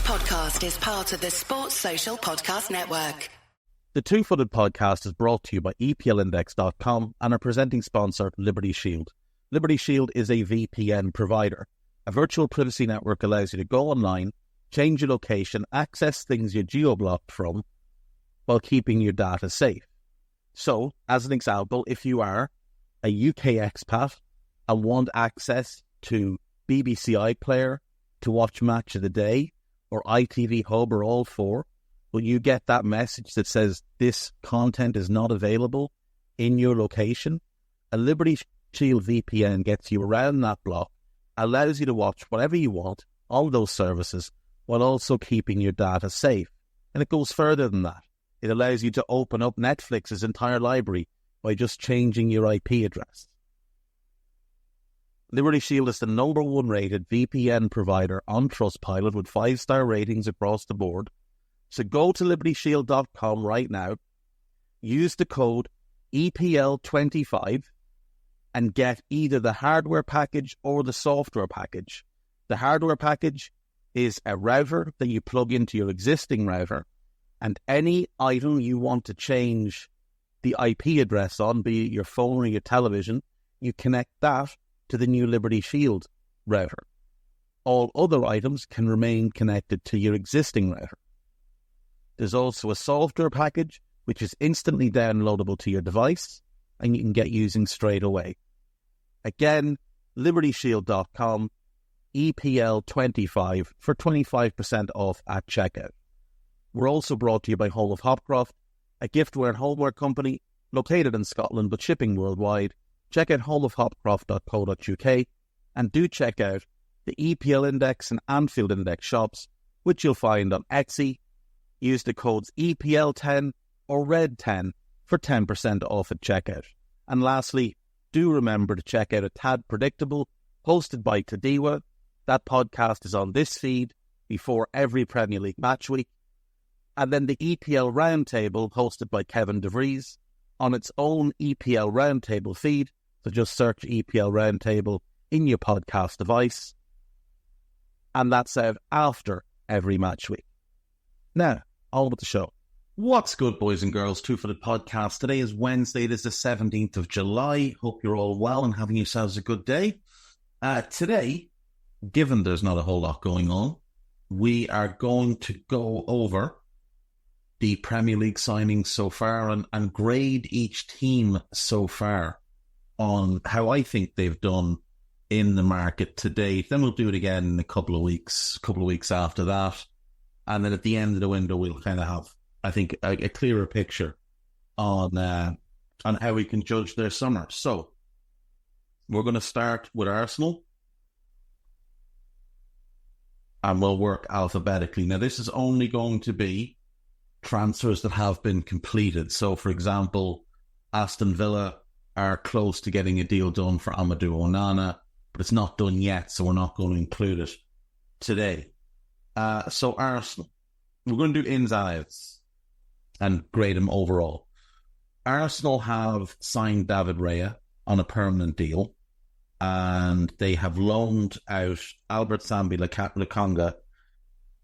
podcast is part of the Sports Social Podcast Network. The Two-Footed Podcast is brought to you by EPLindex.com and our presenting sponsor, Liberty Shield. Liberty Shield is a VPN provider. A virtual privacy network allows you to go online, change your location, access things you're geo-blocked from, while keeping your data safe. So, as an example, if you are a UK expat and want access to BBC iPlayer to watch Match of the Day, or ITV Hub, or all four, will you get that message that says this content is not available in your location? A Liberty Shield VPN gets you around that block, allows you to watch whatever you want on those services, while also keeping your data safe. And it goes further than that. It allows you to open up Netflix's entire library by just changing your IP address. Liberty Shield is the #1 rated VPN provider on Trustpilot with 5-star ratings across the board. So go to libertyshield.com right now, use the code EPL25 and get either the hardware package or the software package. The hardware package is a router that you plug into your existing router, and any item you want to change the IP address on, be it your phone or your television, you connect that to the new Liberty Shield router. All other items can remain connected to your existing router. There's also a software package which is instantly downloadable to your device and you can get using straight away. Again, libertyshield.com, EPL25 for 25% off at checkout. We're also brought to you by Home of Hopcroft, a giftware and homeware company located in Scotland but shipping worldwide. Check out homeofhopcroft.co.uk and do check out the EPL Index and Anfield Index shops, which you'll find on Etsy. Use the codes EPL10 or RED10 for 10% off at checkout. And lastly, do remember to check out A Tad Predictable, hosted by Tadiwa. That podcast is on this feed before every Premier League match week. And then the EPL Roundtable, hosted by Kevin DeVries, on its own EPL Roundtable feed. So just search EPL Roundtable in your podcast device. And that's out after every match week. Now, on with the show. What's good, boys and girls? Two-Footed Podcast. Today is Wednesday. It is the 17th of July. Hope you're all well and having yourselves a good day. Today, given there's not a whole lot going on, we are going to go over the Premier League signings so far and grade each team so far on how I think they've done in the market to date. Then we'll do it again in a couple of weeks after that. And then at the end of the window, we'll kind of have, I think, a clearer picture on how we can judge their summer. So we're going to start with Arsenal. And we'll work alphabetically. Now, this is only going to be transfers that have been completed. So, for example, Aston Villa are close to getting a deal done for Amadou Onana, but it's not done yet, so we're not going to include it today. So Arsenal, we're going to do ins and outs and grade them overall. Arsenal have signed David Raya on a permanent deal, and they have loaned out Albert Sambi Lokonga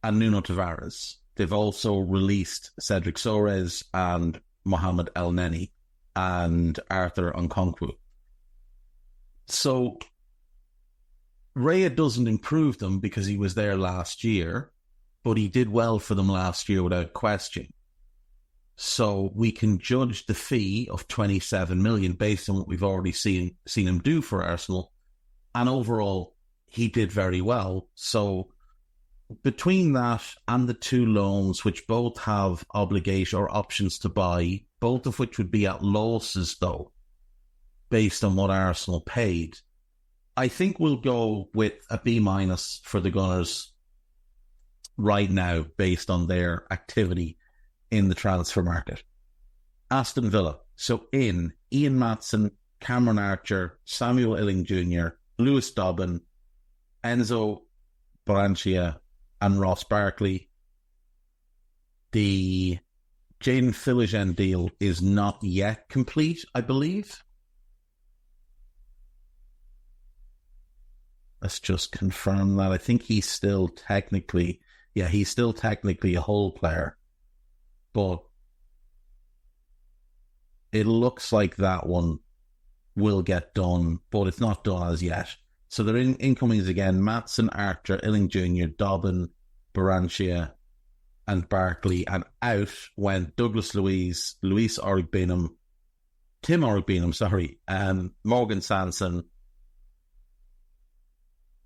and Nuno Tavares. They've also released Cedric Soares and Mohamed El Neni and Arthur Nkonkwo. So Raya doesn't improve them because he was there last year, but he did well for them last year without question. So we can judge the fee of 27 million based on what we've already seen him do for Arsenal. And overall, he did very well. So between that and the two loans, which both have obligation or options to buy, both of which would be at losses, though, based on what Arsenal paid, I think we'll go with a B- for the Gunners right now, based on their activity in the transfer market. Aston Villa. So in Ian Maatson, Cameron Archer, Samuel Illing Jr., Lewis Dobbin, Enzo Barancia, and Ross Barkley. The Jaden Philogene deal is not yet complete, I believe. Let's just confirm that. I think he's still technically Yeah, he's still technically a whole player, but it looks like that one will get done, but it's not done as yet. So they're incomings again: Matson, Archer, Illing Jr., Dobbin, Baranchia, and Barkley. And out went Douglas Luiz, Luis Origbinum, Tim Origbinum, Morgan Sanson,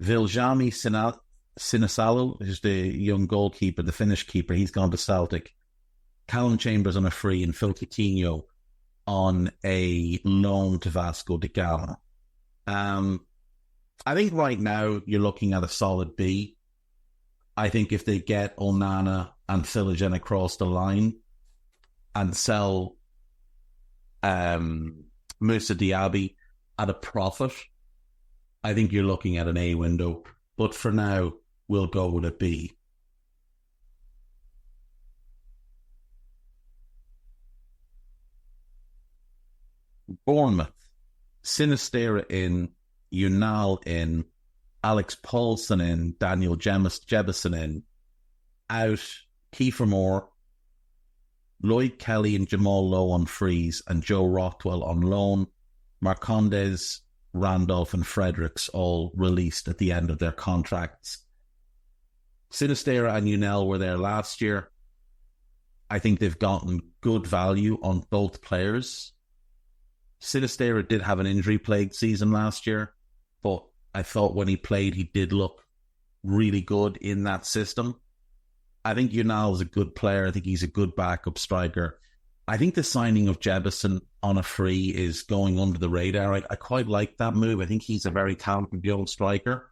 Viljami Sinasalu, who's the young goalkeeper, the Finnish keeper. He's gone to Celtic. Callum Chambers on a free, and Phil Coutinho on a loan to Vasco da Gama. I think right now you're looking at a solid B. I think if they get Onana and Philogen across the line and sell Moussa Diaby at a profit, I think you're looking at an A window. But for now, we'll go with a B. Bournemouth: Sinistera in, Unal in, Alex Paulson in, Daniel Jebison in. Out, Kiefer Moore, Lloyd Kelly and Jamal Lowe on frees, and Joe Rothwell on loan. Marcondes, Randolph and Fredericks all released at the end of their contracts. Sinistera and Unel were there last year. I think they've gotten good value on both players. Sinistera did have an injury-plagued season last year, but I thought when he played, he did look really good in that system. I think Unal is a good player. I think he's a good backup striker. I think the signing of Jebison on a free is going under the radar. I quite like that move. I think he's a very talented young striker.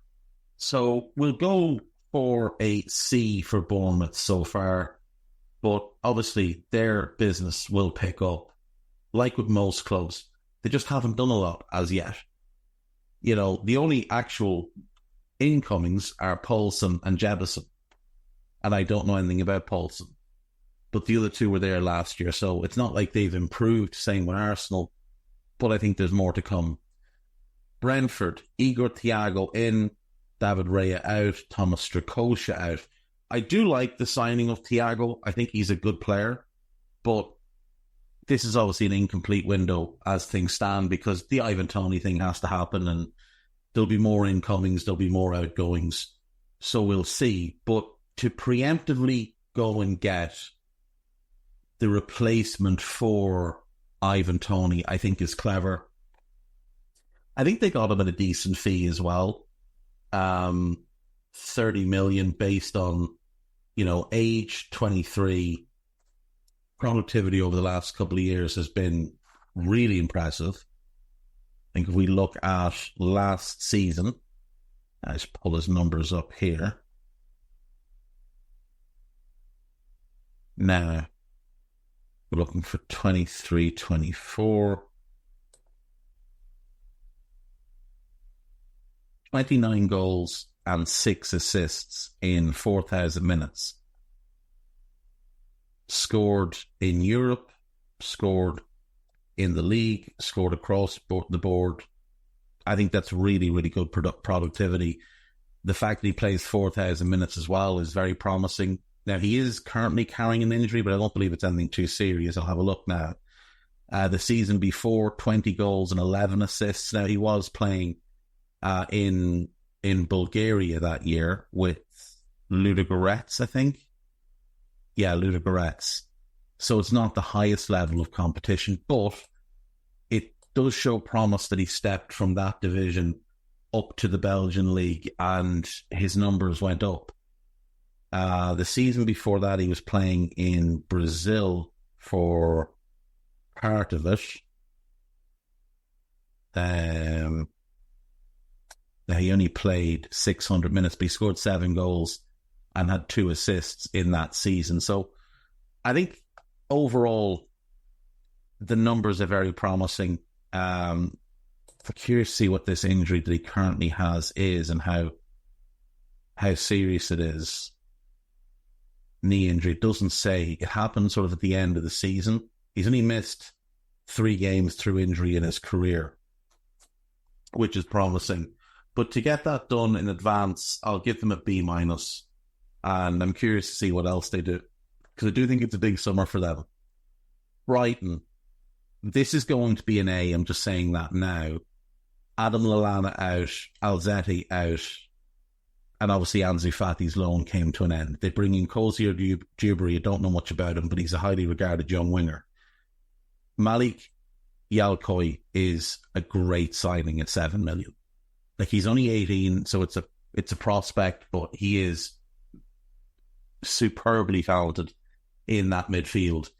So we'll go for a C for Bournemouth so far. But obviously their business will pick up. Like with most clubs, they just haven't done a lot as yet. You know, the only actual incomings are Paulson and Jebison. And I don't know anything about Paulson. But the other two were there last year, so it's not like they've improved, same with Arsenal, but I think there's more to come. Brentford: Igor Thiago in, David Raya out, Thomas Strakosha out. I do like the signing of Thiago. I think he's a good player, but this is obviously an incomplete window as things stand because the Ivan Toney thing has to happen and there'll be more incomings, there'll be more outgoings. So we'll see. But to preemptively go and get the replacement for Ivan Toney, I think is clever. I think they got him at a decent fee as well. 30 million based on, age, 23. Productivity over the last couple of years has been really impressive. I think if we look at last season, I just pull his numbers up here. Now, we're looking for 23-24. 29 goals and 6 assists in 4,000 minutes. Scored in Europe, scored in the league, scored across the board. I think that's really, really good productivity. The fact that he plays 4,000 minutes as well is very promising. Now, he is currently carrying an injury, but I don't believe it's anything too serious. I'll have a look now. The season before, 20 goals and 11 assists. Now, he was playing in Bulgaria that year with Ludogorets, I think. Yeah, Ludogorets. So it's not the highest level of competition, but it does show promise that he stepped from that division up to the Belgian league and his numbers went up. The season before that, he was playing in Brazil for part of it. Now, he only played 600 minutes, but he scored 7 goals and had 2 assists in that season. So I think overall, the numbers are very promising. I'm curious to see what this injury that he currently has is and how serious it is. Knee injury, it doesn't say. It happened sort of at the end of the season. He's only missed 3 games through injury in his career, which is promising. But to get that done in advance, I'll give them a B-. and I'm curious to see what else they do, because I do think it's a big summer for them. Brighton, this is going to be an A, I'm just saying that now. Adam Lallana out, Alzette out, and obviously Ansu Fati's loan came to an end. They bring in Cozier Dewberry. I don't know much about him, but he's a highly regarded young winger. Malik Yalkoi is a great signing at 7 million. Like, he's only 18, so it's a prospect, but he is superbly talented in that midfield.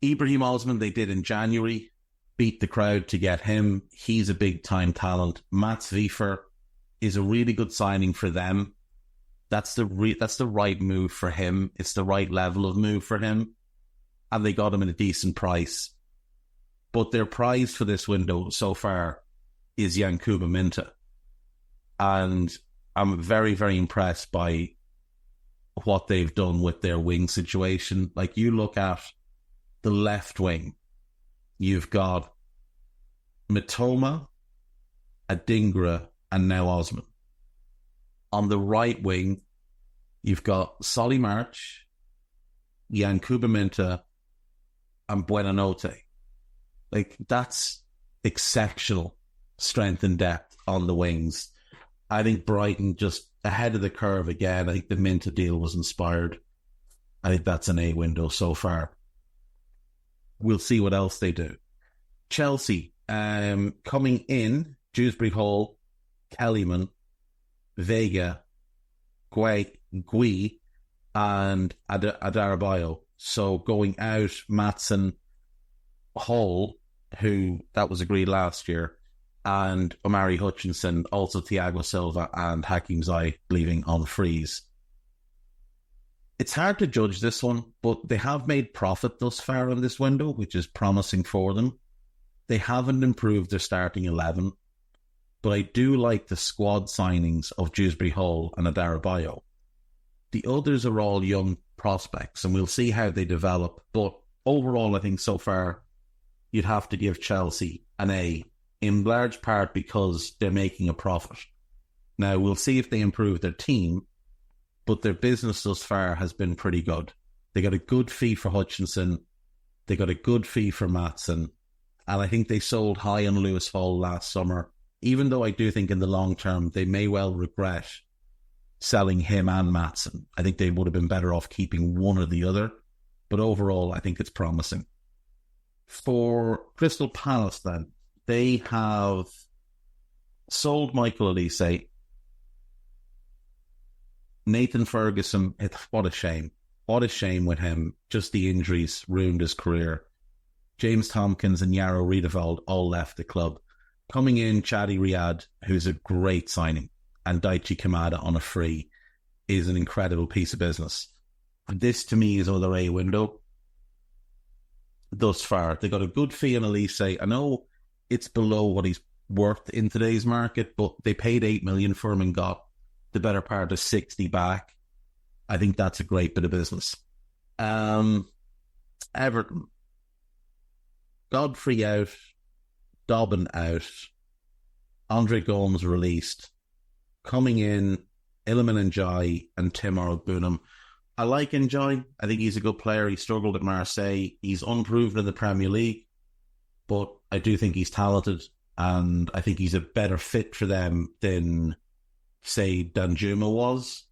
Ibrahim Osman, they did in January, beat the crowd to get him. He's a big-time talent. Mats Wiefer is a really good signing for them. That's the right move for him. It's the right level of move for him. And they got him at a decent price. But their prize for this window so far is Yankuba Minta. And I'm very, very impressed by what they've done with their wing situation. Like, you look at the left wing, you've got Mitoma, Adingra, and now Osman. On the right wing, you've got Solly March, Yankuba Minta, and Buenanote. Like, that's exceptional strength and depth on the wings. I think Brighton just ahead of the curve again. I think the Minta deal was inspired. I think that's an A window so far. We'll see what else they do. Chelsea, coming in, Dewsbury Hall, Kellyman, Vega, Gui, and Adarabayo. So going out, Maatsen, Hall, who that was agreed last year, and Omari Hutchinson, also Thiago Silva and Hakim Ziyech leaving on freeze. It's hard to judge this one, but they have made profit thus far in this window, which is promising for them. They haven't improved their starting 11, but I do like the squad signings of Dewsbury Hall and Adarabayo. The others are all young prospects, and we'll see how they develop. But overall, I think so far, you'd have to give Chelsea an A, in large part because they're making a profit. Now, we'll see if they improve their team, but their business thus far has been pretty good. They got a good fee for Hutchinson, they got a good fee for Maatsen, and I think they sold high on Lewis Hall last summer, even though I do think in the long term they may well regret selling him and Maatsen. I think they would have been better off keeping one or the other, but overall I think it's promising. For Crystal Palace then, they have sold Michael Olise. Nathan Ferguson, what a shame. What a shame with him. Just the injuries ruined his career. James Tompkins and Yarrow Riedewald all left the club. Coming in, Chadi Riyad, who's a great signing, and Daichi Kamada on a free, is an incredible piece of business. This, to me, is another A window thus far. They got a good fee on Olise. I know it's below what he's worth in today's market, but they paid 8 million for him and got the better part of 60 back. I think that's a great bit of business. Everton. Godfrey out, Dobbin out, Andre Gomes released. Coming in, Iliman Ndiaye and Timur Bunam. I like Ndiaye. I think he's a good player. He struggled at Marseille. He's unproven in the Premier League, but I do think he's talented, and I think he's a better fit for them than, say, Danjuma was.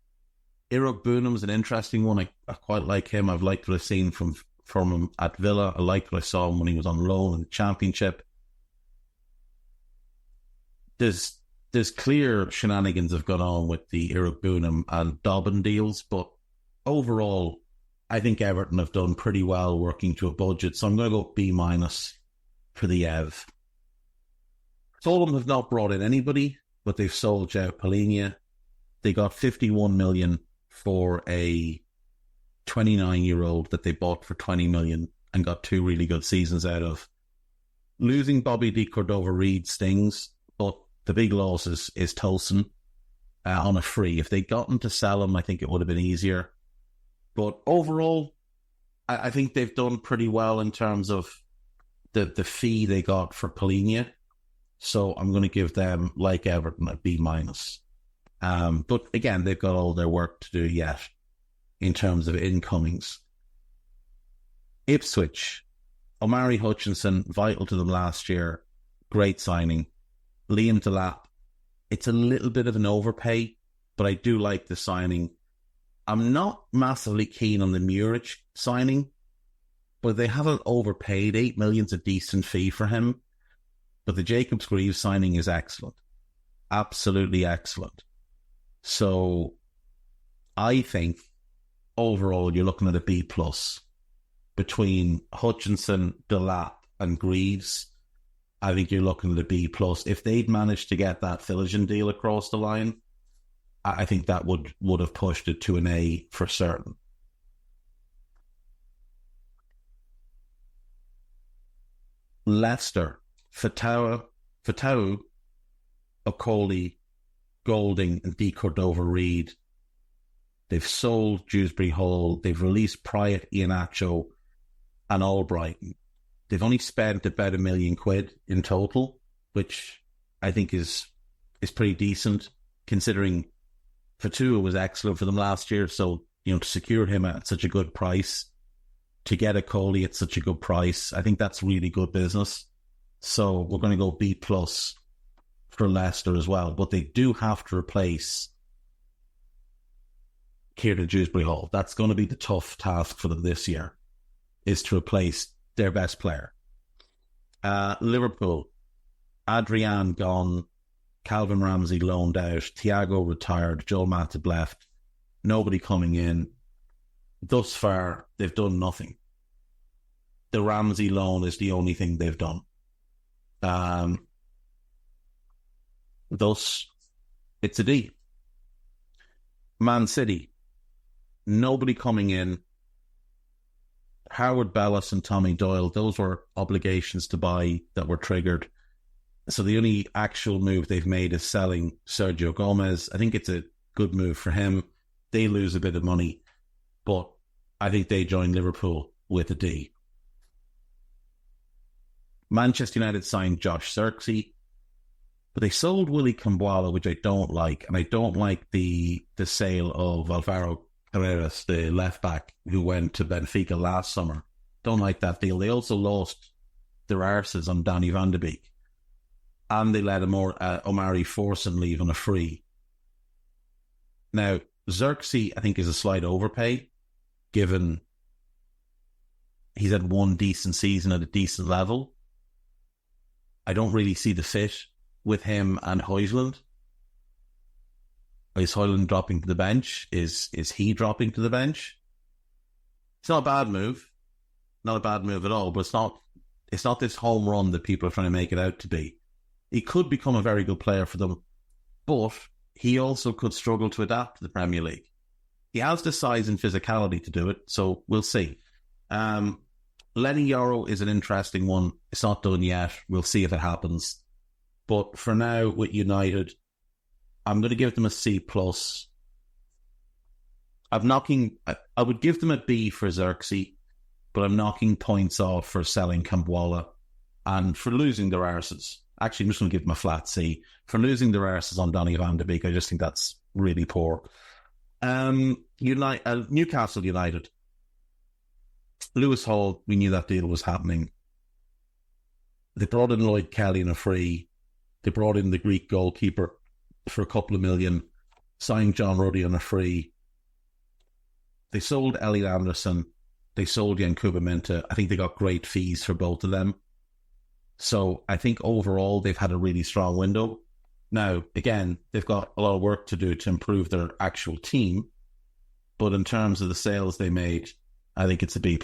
Iruk Bunam's an interesting one. I quite like him. I've liked what I've seen from him at Villa. I liked what I saw him when he was on loan in the Championship. There's clear shenanigans have gone on with the Iruk Bunam and Dobbin deals, but overall, I think Everton have done pretty well working to a budget, so I'm going to go B- for the EV. Fulham have not brought in anybody, but they've sold João Palhinha. They got 51 million for a 29-year-old that they bought for 20 million and got 2 really good seasons out of. Losing Bobby de Cordova-Reid stings, but the big loss is Tolson on a free. If they'd gotten to sell him, I think it would have been easier. But overall, I think they've done pretty well in terms of the fee they got for Palhinha. So I'm going to give them, like Everton, a B-. But again, they've got all their work to do yet in terms of incomings. Ipswich, Omari Hutchinson, vital to them last year. Great signing. Liam Delap, it's a little bit of an overpay, but I do like the signing. I'm not massively keen on the Muric signing, but they haven't overpaid. 8 million's a decent fee for him. But the Jacobs Greaves signing is excellent. Absolutely excellent. So I think overall you're looking at a B plus between Hutchinson, Delap and Greaves. I think you're looking at a B plus. If they'd managed to get that Philligan deal across the line, I think that would have pushed it to an A for certain. Leicester, Fatau, Okoli, Golding and D. Cordova-Reid. They've sold Dewsbury Hall. They've released Pryor, Iheanacho and Albrighton. They've only spent about £1 million in total, which I think is pretty decent considering Fatua was excellent for them last year. So, to secure him at such a good price, to get a Coley at such a good price, I think that's really good business. So we're going to go B plus for Leicester as well. But they do have to replace Kieran Dewsbury Hall. That's going to be the tough task for them this year, is to replace their best player. Liverpool, Adrian gone, Calvin Ramsey loaned out, Thiago retired, Joel Matip left, nobody coming in. Thus far, they've done nothing. The Ramsey loan is the only thing they've done. Thus, it's a D. Man City, nobody coming in. Howard Bellis and Tommy Doyle, those were obligations to buy that were triggered. So the only actual move they've made is selling Sergio Gomez. I think it's a good move for him. They lose a bit of money, but I think they join Liverpool with a D. Manchester United signed Josh Xerxes, but they sold Willy Kambwala, which I don't like, and I don't like the sale of Alvaro Carreras, the left-back who went to Benfica last summer. Don't like that deal. They also lost their arses on Danny van de Beek, and they let Omari Forson leave on a free. Now, Xerxes, I think, is a slight overpay, given he's had one decent season at a decent level. I don't really see the fit with him and Højlund. Is Højlund dropping to the bench? Is he dropping to the bench? It's not a bad move. Not a bad move at all, but it's not this home run that people are trying to make it out to be. He could become a very good player for them, but he also could struggle to adapt to the Premier League. He has the size and physicality to do it, so we'll see. Lenny Yoro is an interesting one. It's not done yet. We'll see if it happens. But for now, with United, I'm going to give them a C+. I would give them a B for Xerxes, but I'm knocking points off for selling Kambwala and for losing their arses. Actually, I'm just going to give them a flat C. For losing their arses on Donny van de Beek, I just think that's really poor. Newcastle United. Lewis Hall, we knew that deal was happening. They brought in Lloyd Kelly in a free. They brought in the Greek goalkeeper for a couple of million, signed John Ruddy on a free. They sold Elliot Anderson. They sold Yankuba Minta. I think they got great fees for both of them. So I think overall they've had a really strong window. Now, again, they've got a lot of work to do to improve their actual team. But in terms of the sales they made, I think it's a B+.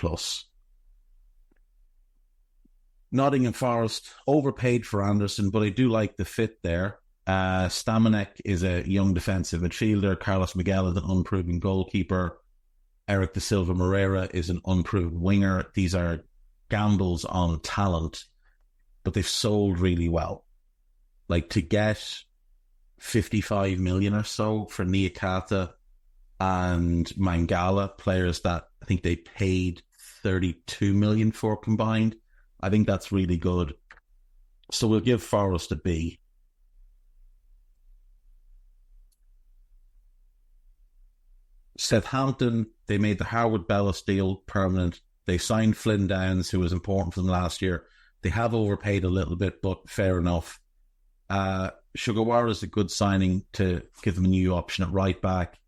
Nottingham Forest, overpaid for Anderson, but I do like the fit there. Stamanek is a young defensive midfielder. Carlos Miguel is an unproven goalkeeper. Eric da Silva Moreira is an unproven winger. These are gambles on talent, but they've sold really well. Like, to get 55 million or so for Niakata and Mangala, players that I think they paid 32 million for combined, I think that's really good. So we'll give Forest a B. Southampton, they made the Howard Bellis deal permanent. They signed Flynn Downs, who was important for them last year. They have overpaid a little bit, but fair enough. Sugawara is a good signing to give them a new option at right back.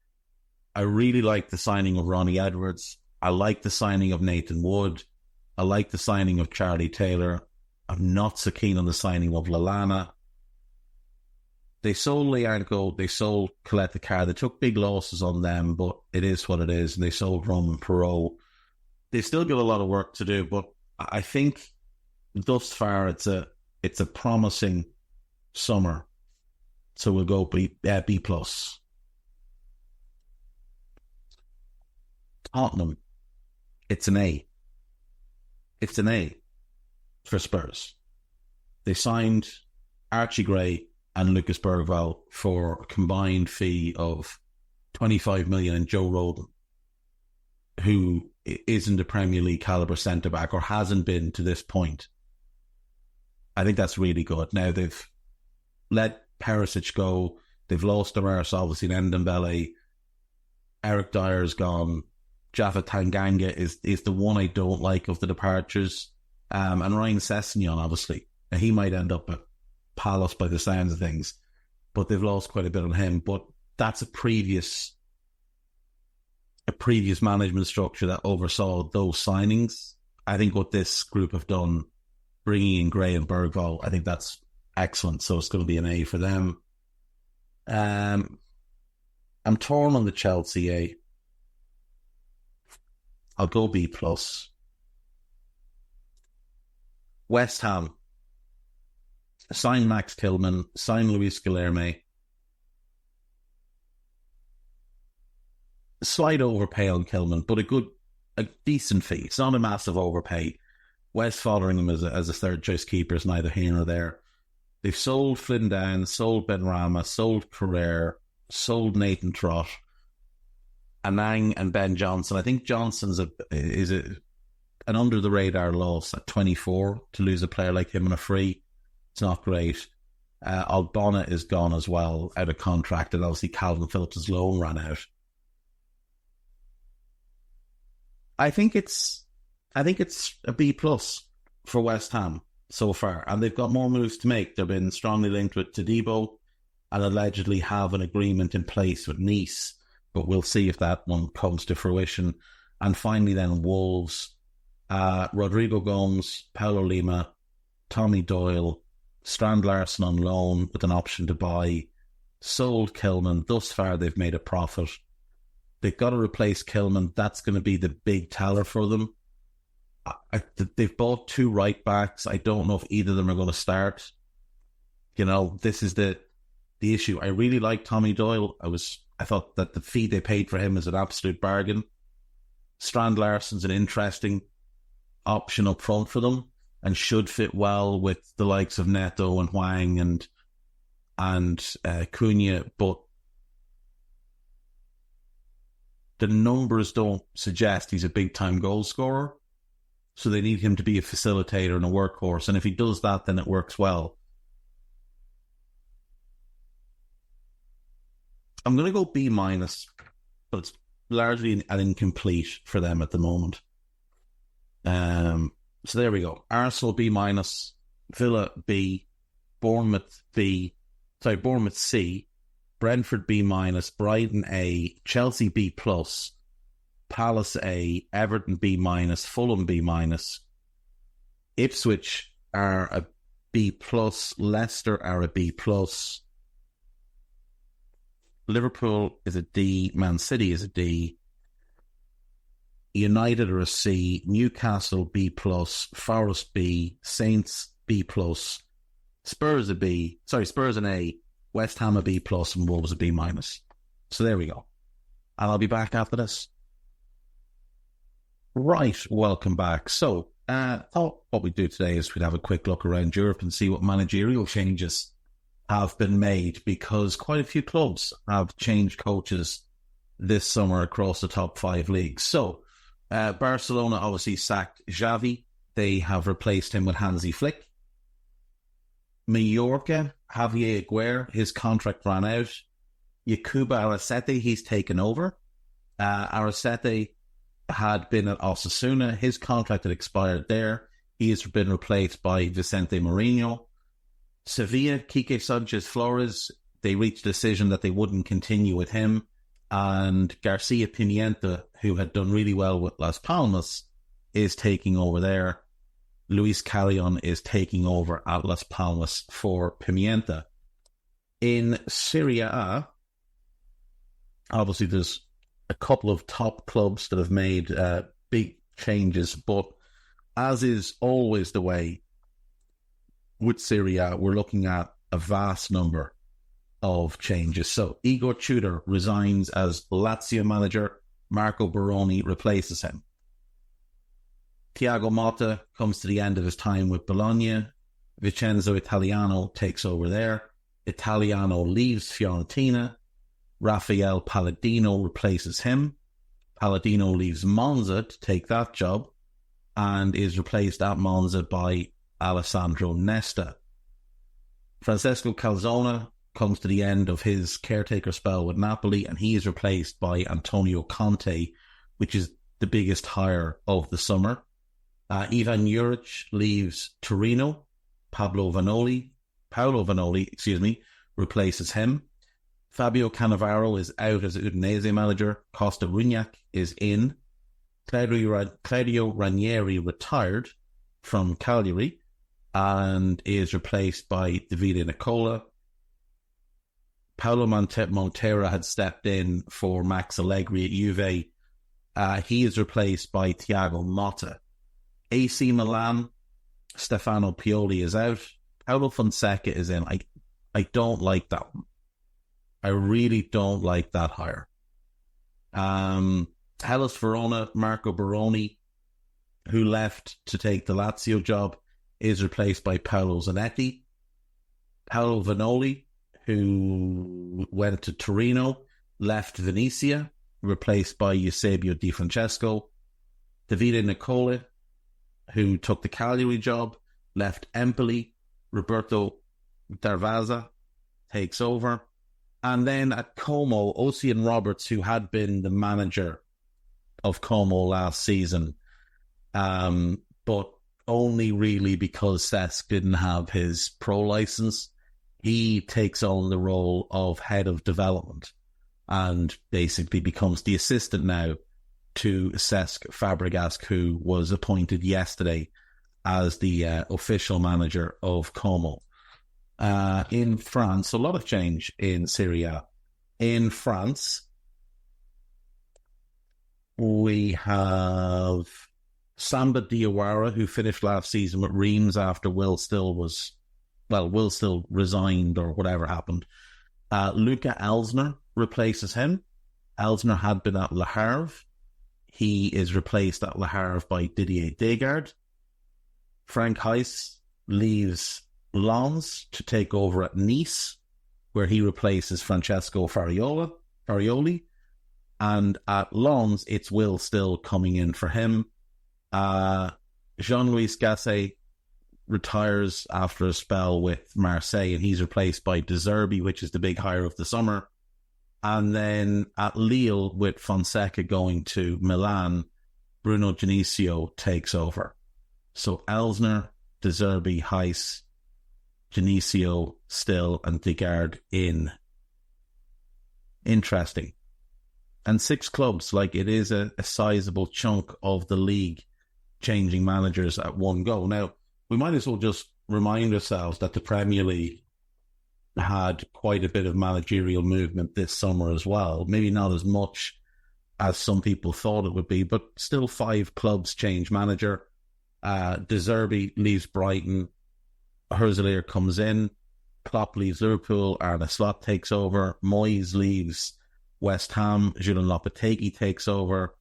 I really like the signing of Ronnie Edwards. I like the signing of Nathan Wood. I like the signing of Charlie Taylor. I'm not so keen on the signing of Lallana. They sold Learnco, they sold Colette the Car. They took big losses on them, but it is what it is. And they sold Roman Perot. They've still got a lot of work to do, but I think thus far it's a promising summer. So we'll go B+. Tottenham, it's an A. It's an A for Spurs. They signed Archie Gray and Lucas Bergvall for a combined fee of 25 million, and Joe Rodon, who isn't a Premier League caliber centre-back or hasn't been to this point. I think that's really good. Now, they've let Perisic go. They've lost Damaris, obviously, in Ndombele. Eric Dyer's gone. Jaffa Tanganga is the one I don't like of the departures. And Ryan Sessegnon, obviously. Now, he might end up at Palace by the sounds of things, but they've lost quite a bit on him. But that's a previous management structure that oversaw those signings. I think what this group have done, bringing in Gray and Bergvall, I think that's excellent. So it's going to be an A for them. I'm torn on the Chelsea A. I'll go B+. West Ham. Sign Max Tillman, sign Luis Guilherme. Slight overpay on Tillman, but a decent fee. It's not a massive overpay. West following him as a third choice keeper is neither here nor there. They've sold Flynn Downs, sold Ben Rama, sold Carrere, sold Nathan Trott, Anang and Ben Johnson. I think Johnson's an under the radar loss at 24 to lose a player like him on a free. It's not great. Albona is gone as well, out of contract, and obviously Calvin Phillips' loan ran out. I think it's a B+ for West Ham so far, and they've got more moves to make. They've been strongly linked with Todibo and allegedly have an agreement in place with Nice, but we'll see if that one comes to fruition. And finally then Wolves, Rodrigo Gomes, Paulo Lima, Tommy Doyle, Strand Larson on loan with an option to buy, sold Kilman. Thus far, they've made a profit. They've got to replace Kilman. That's going to be the big teller for them. They've bought 2 right backs. I don't know if either of them are going to start. You know, this is the issue. I really like Tommy Doyle. I thought that the fee they paid for him is an absolute bargain. Strand Larson's an interesting option up front for them, and should fit well with the likes of Neto and Hwang and Cunha, but the numbers don't suggest he's a big-time goal scorer, so they need him to be a facilitator and a workhorse, and if he does that, then it works well. I'm going to go B-, but it's largely an incomplete for them at the moment. So there we go. Arsenal B-, Villa B, Bournemouth C, Brentford B-, Brighton A, Chelsea B+, Palace A, Everton B-, Fulham B-, Ipswich are a B+, Leicester are a B+, Liverpool is a D, Man City is a D, United are a C, Newcastle B+, Forest B, Saints B+, Spurs a B, Spurs an A, West Ham a B+, and Wolves a B-. So there we go. And I'll be back after this. Right, welcome back. So, thought what we'd do today is we'd have a quick look around Europe and see what managerial changes have been made, because quite a few clubs have changed coaches this summer across the top 5 leagues. So, Barcelona obviously sacked Xavi. They have replaced him with Hansi Flick. Mallorca, Javier Aguirre, his contract ran out. Yacuba Arrasate, he's taken over. Aracete had been at Osasuna. His contract had expired there. He has been replaced by Vicente Mourinho. Sevilla, Quique Sanchez Flores, they reached a decision that they wouldn't continue with him. And Garcia Pimienta, who had done really well with Las Palmas, is taking over there. Luis Carrion is taking over at Las Palmas for Pimienta. In Serie A, obviously there's a couple of top clubs that have made big changes, but as is always the way with Serie A, we're looking at a vast number of changes. So Igor Tudor resigns as Lazio manager. Marco Baroni replaces him. Thiago Motta comes to the end of his time with Bologna. Vincenzo Italiano takes over there. Italiano leaves Fiorentina. Rafael Palladino replaces him. Palladino leaves Monza to take that job and is replaced at Monza by Alessandro Nesta. Francesco Calzona comes to the end of his caretaker spell with Napoli, and he is replaced by Antonio Conte, which is the biggest hire of the summer. Ivan Juric leaves Torino. Paolo Vanoli, replaces him. Fabio Cannavaro is out as Udinese manager. Costa Runyak is in. Claudio Ranieri retired from Cagliari and is replaced by Davide Nicola. Paulo Montero had stepped in for Max Allegri at Juve. He is replaced by Thiago Motta. AC Milan, Stefano Pioli is out. Paulo Fonseca is in. I don't like that one. I really don't like that hire. Hellas Verona, Marco Baroni, who left to take the Lazio job, is replaced by Paolo Zanetti. Paolo Vanoli, who went to Torino, left Venezia, replaced by Eusebio Di Francesco. Davide Nicola, who took the Cagliari job, left Empoli. Roberto Darvaza takes over. And then at Como, Ocean Roberts, who had been the manager of Como last season, but only really because Cesc didn't have his pro license, he takes on the role of head of development and basically becomes the assistant now to Cesc Fabregas, who was appointed yesterday as the official manager of Como. In France, a lot of change in Serie A. In France, we have Samba Diawara, who finished last season with Reims after Will Still resigned or whatever happened. Luca Elsner replaces him. Elsner had been at Le Havre. He is replaced at Le Havre by Didier Desgard. Frank Heiss leaves Lens to take over at Nice, where he replaces Francesco Farioli. And at Lens, it's Will Still coming in for him. Jean-Louis Gasset retires after a spell with Marseille, and he's replaced by De Zerbi, which is the big hire of the summer. And then at Lille, with Fonseca going to Milan, Bruno Genesio takes over. So Elsner, De Zerbi, Heiss, Genesio, Still, and Desgard in. Interesting. And 6 clubs, like it is a sizable chunk of the league changing managers at one go. Now, we might as well just remind ourselves that the Premier League had quite a bit of managerial movement this summer as well. Maybe not as much as some people thought it would be, but still 5 clubs change manager. De Zerbi leaves Brighton. Herzliya comes in. Klopp leaves Liverpool. Arne Slot takes over. Moyes leaves West Ham. Julian Lopetegui takes over.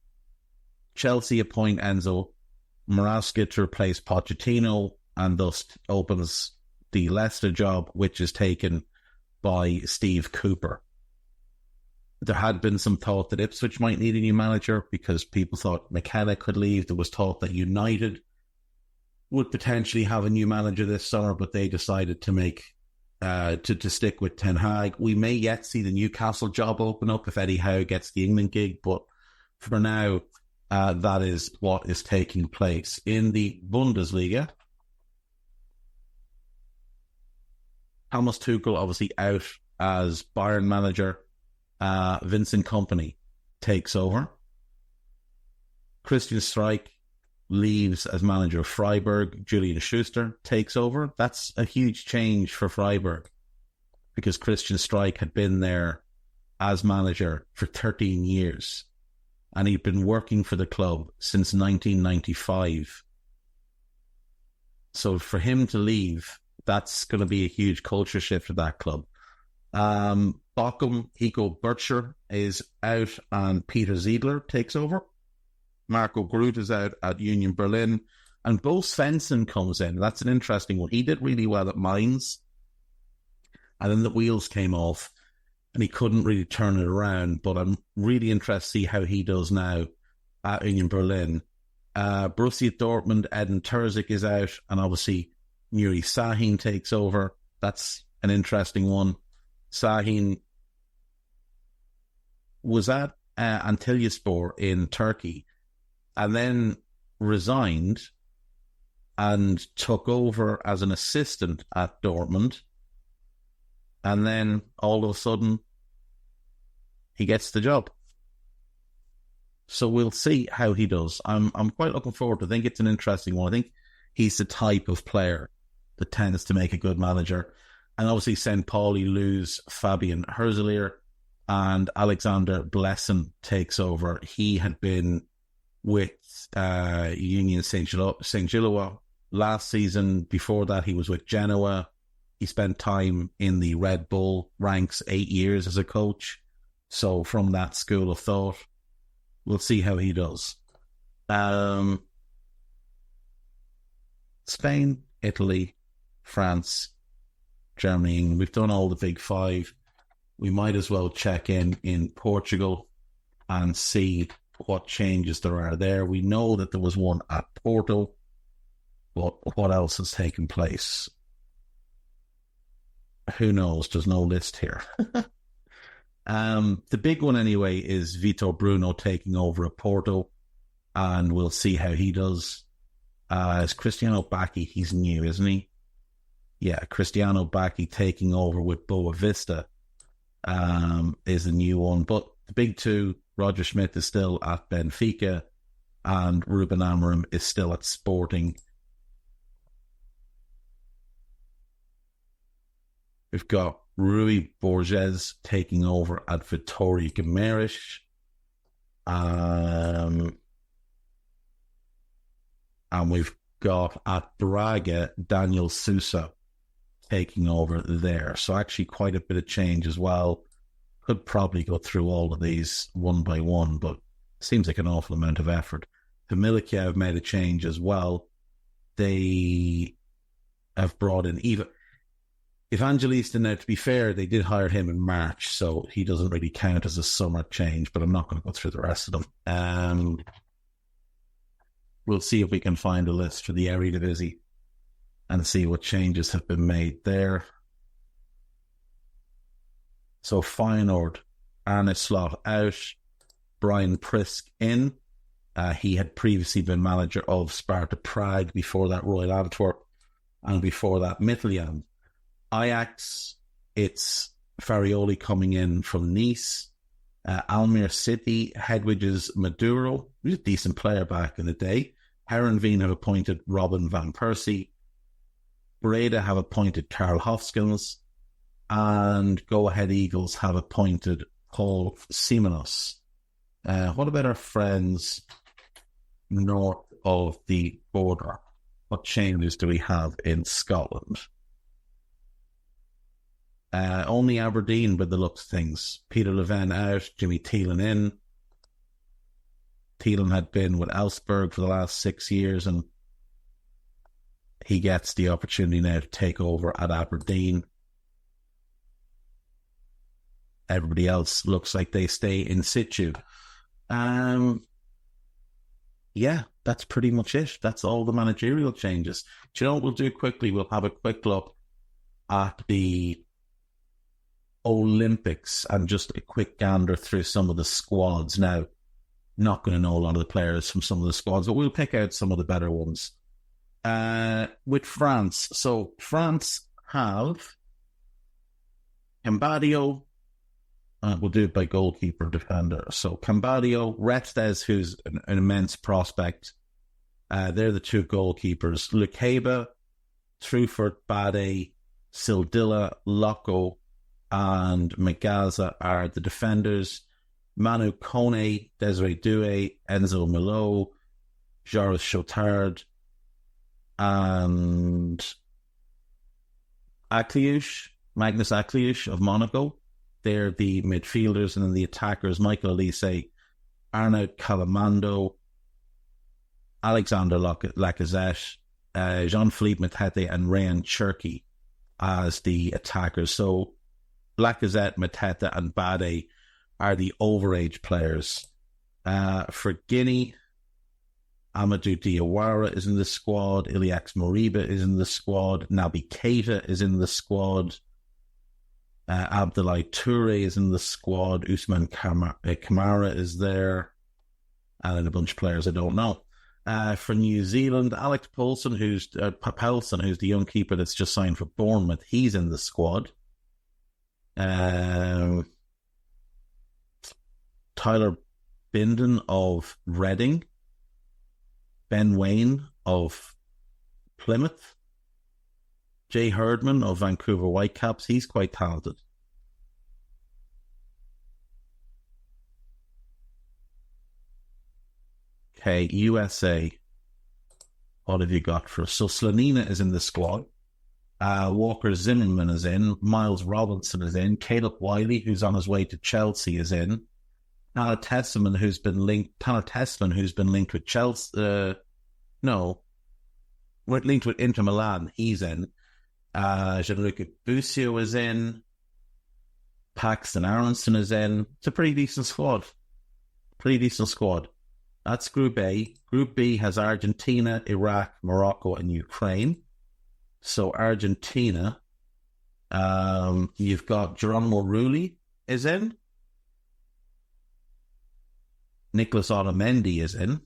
Chelsea appoint Enzo Maresca to replace Pochettino, and thus opens the Leicester job, which is taken by Steve Cooper. There had been some thought that Ipswich might need a new manager because people thought McKenna could leave. There was talk that United would potentially have a new manager this summer, but they decided to make to stick with Ten Hag. We may yet see the Newcastle job open up if Eddie Howe gets the England gig, but for now, that is what is taking place. In the Bundesliga, Thomas Tuchel obviously out as Bayern manager. Vincent Kompany takes over. Christian Streich leaves as manager of Freiburg. Julian Schuster takes over. That's a huge change for Freiburg because Christian Streich had been there as manager for 13 years and he'd been working for the club since 1995. So for him to leave, that's going to be a huge culture shift for that club. Bochum, Heiko Bircher is out and Peter Ziedler takes over. Marco Groot is out at Union Berlin. And Bo Svensson comes in. That's an interesting one. He did really well at Mainz. And then the wheels came off and he couldn't really turn it around. But I'm really interested to see how he does now at Union Berlin. Borussia Dortmund, Edin Terzic is out. And obviously Nuri Sahin takes over. That's an interesting one. Sahin was at Antalyaspor in Turkey and then resigned and took over as an assistant at Dortmund. And then all of a sudden, he gets the job. So we'll see how he does. I'm quite looking forward to it. I think it's an interesting one. I think he's the type of player that tends to make a good manager. And obviously, St. Pauli lose Fabian Herzlier and Alexander Blessen takes over. He had been with Union St. Gilloise last season. Before that, he was with Genoa. He spent time in the Red Bull ranks, 8 years as a coach. So from that school of thought, we'll see how he does. Spain, Italy, France, Germany, England. We've done all the big five. We might as well check in Portugal and see what changes there are there. We know that there was one at Porto, but what else has taken place? Who knows? There's no list here. The big one anyway is Vitor Bruno taking over at Porto, and we'll see how he does. Is Cristiano Bacchi? He's new, isn't he? Yeah, Cristiano Bacchi taking over with Boa Vista is a new one. But the big two, Roger Schmidt is still at Benfica and Ruben Amorim is still at Sporting. We've got Rui Borges taking over at Vitória Guimarães. And we've got at Braga, Daniel Sousa taking over there. So actually quite a bit of change as well. Could probably go through all of these one by one, but seems like an awful amount of effort. Pamilica have made a change as well. They have brought in Evangelista. Now, to be fair, they did hire him in March, so he doesn't really count as a summer change, but I'm not going to go through the rest of them. We'll see if we can find a list for the Eredivisie and see what changes have been made there. So Feyenoord, Arne Slot out, Brian Prisk in. He had previously been manager of Sparta Prague, before that Royal Antwerp, and before that Midtjylland. Ajax, it's Farioli coming in from Nice. Almere City, Hedwiges Maduro, he was a decent player back in the day. Herenveen have appointed Robin van Persie. Breda have appointed Karl Hofskens. And Go Ahead Eagles have appointed Paul Simonos. What about our friends north of the border? What changes do we have in Scotland? Only Aberdeen by the looks of things. Peter Leven out, Jimmy Thielen in. Thielen had been with Augsburg for the last 6 years and he gets the opportunity now to take over at Aberdeen. Everybody else looks like they stay in situ. Yeah, that's pretty much it. That's all the managerial changes. Do you know what we'll do quickly? We'll have a quick look at the Olympics and just a quick gander through some of the squads. Now, not going to know a lot of the players from some of the squads, but we'll pick out some of the better ones. With France. So France have Cambadio. We'll do it by goalkeeper, defender. So Cambadio, Restes, who's an immense prospect. They're the two goalkeepers. Lukeba, Truffert, Bade, Sildilla, Loco, and Magaza are the defenders. Manu Kone, Desiree Doué, Enzo Milo, Joris Chotard, and Magnus Akliush of Monaco. They're the midfielders, and then the attackers, Michael Elise, Arnaud Calamando, Alexander Lacazette, Jean-Philippe Matete, and Ryan Cherky as the attackers. So Lacazette, Mateta, and Bade are the overage players. For Guinea, Amadou Diawara is in the squad. Iliax Moriba is in the squad. Naby Keita is in the squad. Abdoulaye Toure is in the squad. Usman Kamara is there. And then a bunch of players I don't know. For New Zealand, Alex Paulson, who's the young keeper that's just signed for Bournemouth, he's in the squad. Tyler Binden of Reading, Ben Wayne of Plymouth, Jay Herdman of Vancouver Whitecaps. He's quite talented. Okay, USA. What have you got for us? So Slanina is in the squad. Walker Zimmerman is in. Miles Robinson is in. Caleb Wiley, who's on his way to Chelsea, is in. Tana Tessman, who's been linked with Chelsea. Linked with Inter Milan. He's in. Gianluca Busio is in. Paxton Aronson is in. It's a pretty decent squad. That's Group A. Group B has Argentina, Iraq, Morocco, and Ukraine. So Argentina, you've got Geronimo Rulli is in. Nicolas Otamendi is in.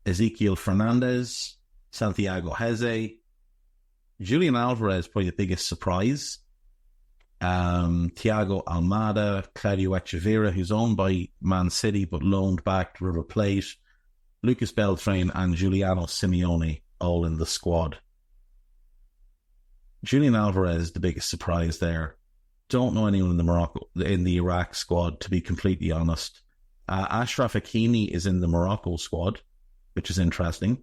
Ezequiel Fernandez, Santiago Heze. Julian Alvarez, probably the biggest surprise. Thiago Almada, Claudio Echeverria, who's owned by Man City but loaned back to River Plate. Lucas Beltrán and Giuliano Simeone all in the squad. Julian Alvarez is the biggest surprise there. Don't know anyone in the Iraq squad, to be completely honest. Ashraf Hakimi is in the Morocco squad, which is interesting.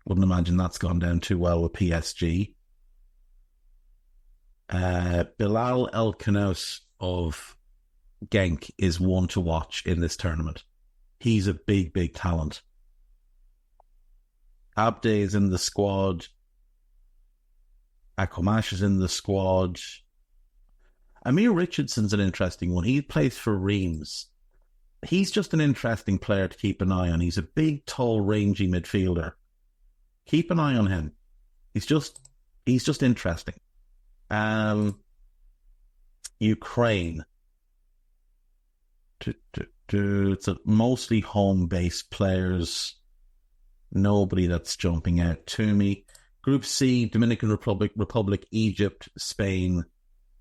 Wouldn't imagine that's gone down too well with PSG. Bilal El Khanos of Genk is one to watch in this tournament. He's a big, big talent. Abde is in the squad. Akomash is in the squad. Amir Richardson's an interesting one. He plays for Reims. He's just an interesting player to keep an eye on. He's a big, tall, rangy midfielder. Keep an eye on him. He's just interesting. Ukraine. It's mostly home-based players. Nobody that's jumping out to me. Group C, Dominican Republic, Egypt, Spain,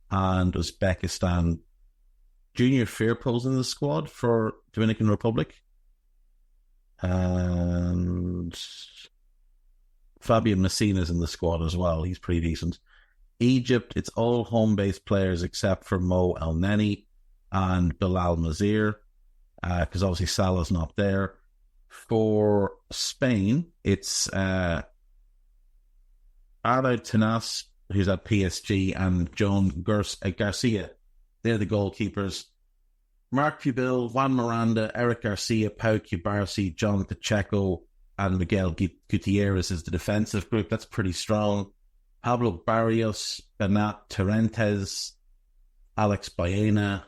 and Uzbekistan. Junior Firpo's in the squad for Dominican Republic. And Fabian Messina's in the squad as well. He's pretty decent. Egypt, it's all home-based players except for Mo El Neni and Bilal Mazir, because obviously Salah's not there. For Spain, it's Arnaud Tenas, who's at PSG, and Joan Garcia. They're the goalkeepers. Mark Pubil, Juan Miranda, Eric Garcia, Pau Cubarsi, John Pacheco, and Miguel Gutierrez is the defensive group. That's pretty strong. Pablo Barrios, Bernat Terentes, Alex Baena,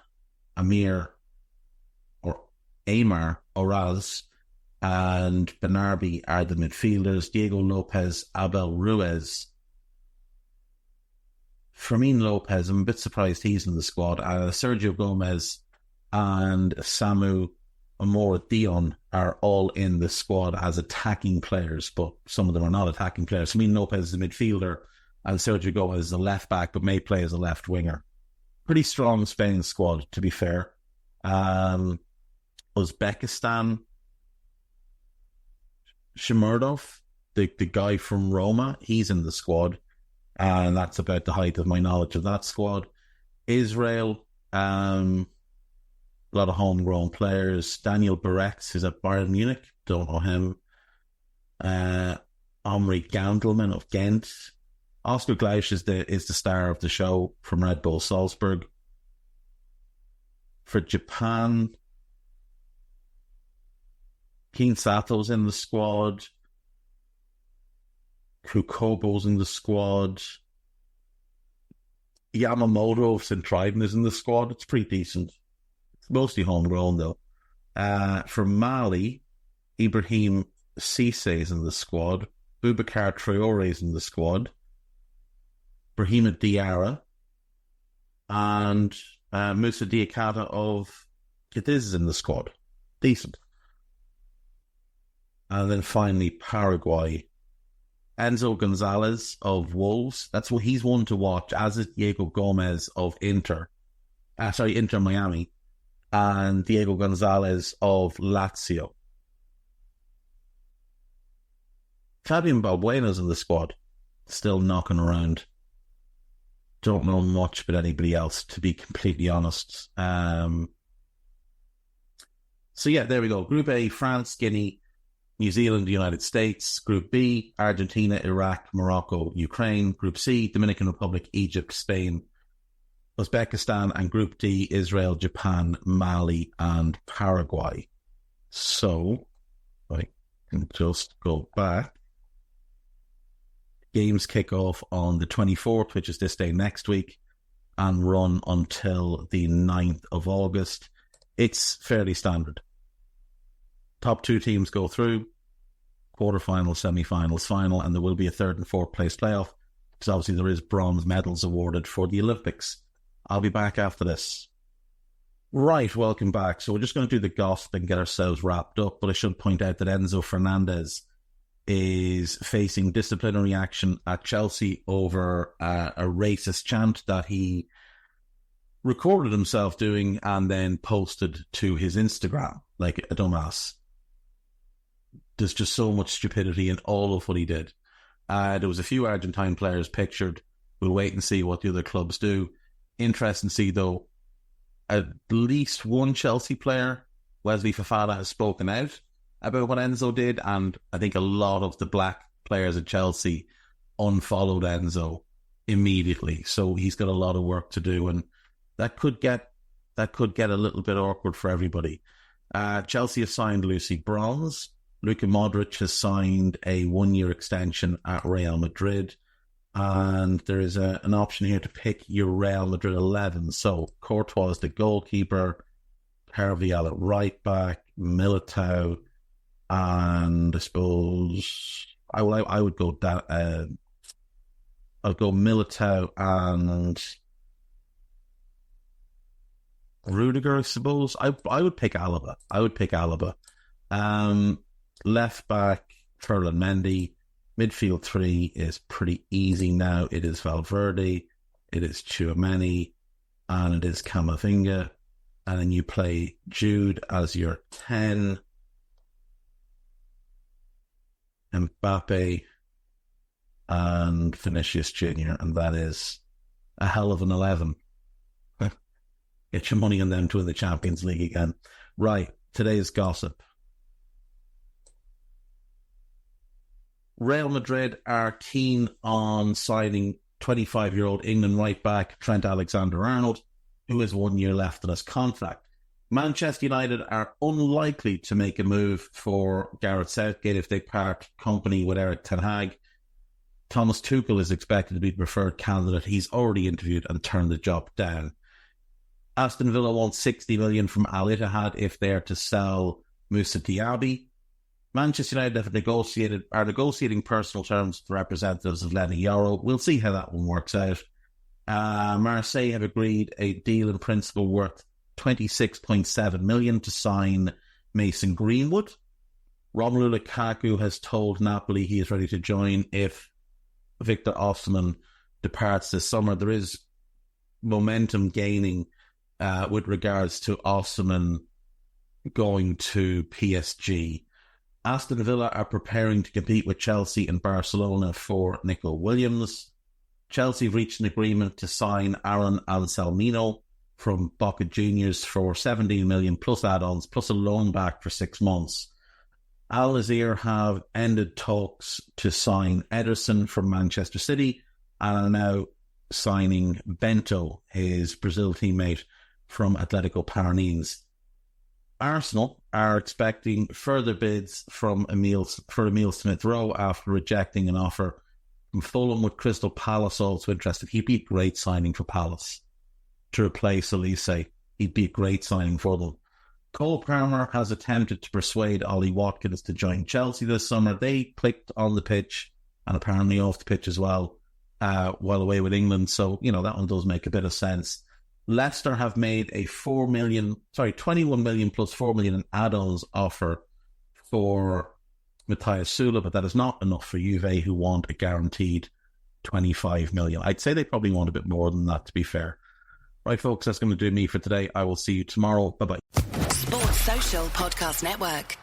Amar Oraz, and Benarbi are the midfielders. Diego Lopez, Abel Ruiz. Fermin Lopez, I'm a bit surprised he's in the squad. Sergio Gomez and Samu Amora Dion are all in the squad as attacking players, but some of them are not attacking players. Fermin Lopez is a midfielder and Sergio Gomez is a left back, but may play as a left winger. Pretty strong Spain squad, to be fair. Uzbekistan, Shemurdov, the guy from Roma, he's in the squad, and that's about the height of my knowledge of that squad. Israel, a lot of homegrown players. Daniel Barex, who's at Bayern Munich, don't know him. Omri Gandelman of Ghent. Oscar Gleisch is the star of the show from Red Bull Salzburg. For Japan, Keen Sato's in the squad. Kukobo's in the squad. Yamamoto of St. Trident is in the squad. It's pretty decent. It's mostly homegrown, though. For Mali, Ibrahim Cisse is in the squad. Boubacar Traore is in the squad. Brahima Diarra. And Moussa Diakata of Cadiz is in the squad. Decent. And then finally, Paraguay. Enzo Gonzalez of Wolves. That's what he's one to watch, as is Diego Gomez of Inter Miami. And Diego Gonzalez of Lazio. Fabian Balbuena's in the squad. Still knocking around. Don't know much about anybody else, to be completely honest. So yeah, there we go. Group A, France, Guinea, New Zealand, the United States. Group B, Argentina, Iraq, Morocco, Ukraine. Group C, Dominican Republic, Egypt, Spain, Uzbekistan. And Group D, Israel, Japan, Mali, and Paraguay. So, I can just go back. Games kick off on the 24th, which is this day next week, and run until the 9th of August. It's fairly standard. Top two teams go through, quarterfinals, semi-finals, final, and there will be a third and fourth place playoff, because obviously there is bronze medals awarded for the Olympics. I'll be back after this. Right, welcome back. So we're just going to do the gossip and get ourselves wrapped up, but I should point out that Enzo Fernandez is facing disciplinary action at Chelsea over a racist chant that he recorded himself doing and then posted to his Instagram like a dumbass. There's just so much stupidity in all of what he did. There was a few Argentine players pictured. We'll wait and see what the other clubs do. Interesting to see, though, at least one Chelsea player, Wesley Fofana, has spoken out about what Enzo did, and I think a lot of the black players at Chelsea unfollowed Enzo immediately. So he's got a lot of work to do, and that could get a little bit awkward for everybody. Chelsea have signed Lucy Bronze. Luka Modric has signed a 1-year extension at Real Madrid, and there is an option here to pick your Real Madrid 11. So Courtois is the goalkeeper, Carvajal at right back, Militao, and I suppose I would go that I'll go Militao and Rudiger, I suppose. I would pick Alaba. Left back, Ferland Mendy. Midfield 3 is pretty easy now. It is Valverde, it is Tchouaméni, and it is Camavinga. And then you play Jude as your 10. Mbappe and Vinicius Jr., and that is a hell of an 11. Get your money on them to win the Champions League again. Right, today's gossip. Real Madrid are keen on signing 25-year-old England right-back Trent Alexander-Arnold, who has 1 year left on his contract. Manchester United are unlikely to make a move for Gareth Southgate if they part company with Eric Ten Hag. Thomas Tuchel is expected to be the preferred candidate. He's already interviewed and turned the job down. Aston Villa wants 60 million from Al Ittihad if they are to sell Moussa Diaby. Manchester United are negotiating personal terms with representatives of Lenny Yoro. We'll see how that one works out. Marseille have agreed a deal in principle worth 26.7 million to sign Mason Greenwood. Romelu Lukaku has told Napoli he is ready to join if Victor Osimhen departs this summer. There is momentum gaining with regards to Osimhen going to PSG. Aston Villa are preparing to compete with Chelsea and Barcelona for Nico Williams. Chelsea have reached an agreement to sign Aaron Anselmino from Boca Juniors for 17 million plus add-ons, plus a loan back for 6 months. Al Nassr have ended talks to sign Ederson from Manchester City and are now signing Bento, his Brazil teammate from Atletico Paranaense. Arsenal are expecting further bids for Emile Smith-Rowe after rejecting an offer from Fulham, with Crystal Palace also interested. He'd be a great signing for Palace to replace Elise. He'd be a great signing for them. Cole Palmer has attempted to persuade Ollie Watkins to join Chelsea this summer. They clicked on the pitch and apparently off the pitch as well while away with England. So, that one does make a bit of sense. Leicester have made a 21 million plus 4 million in add-ons offer for Matthias Sula, but that is not enough for Juve, who want a guaranteed 25 million. I'd say they probably want a bit more than that, to be fair. Right, folks, that's going to do me for today. I will see you tomorrow. Bye-bye. Sports Social Podcast Network.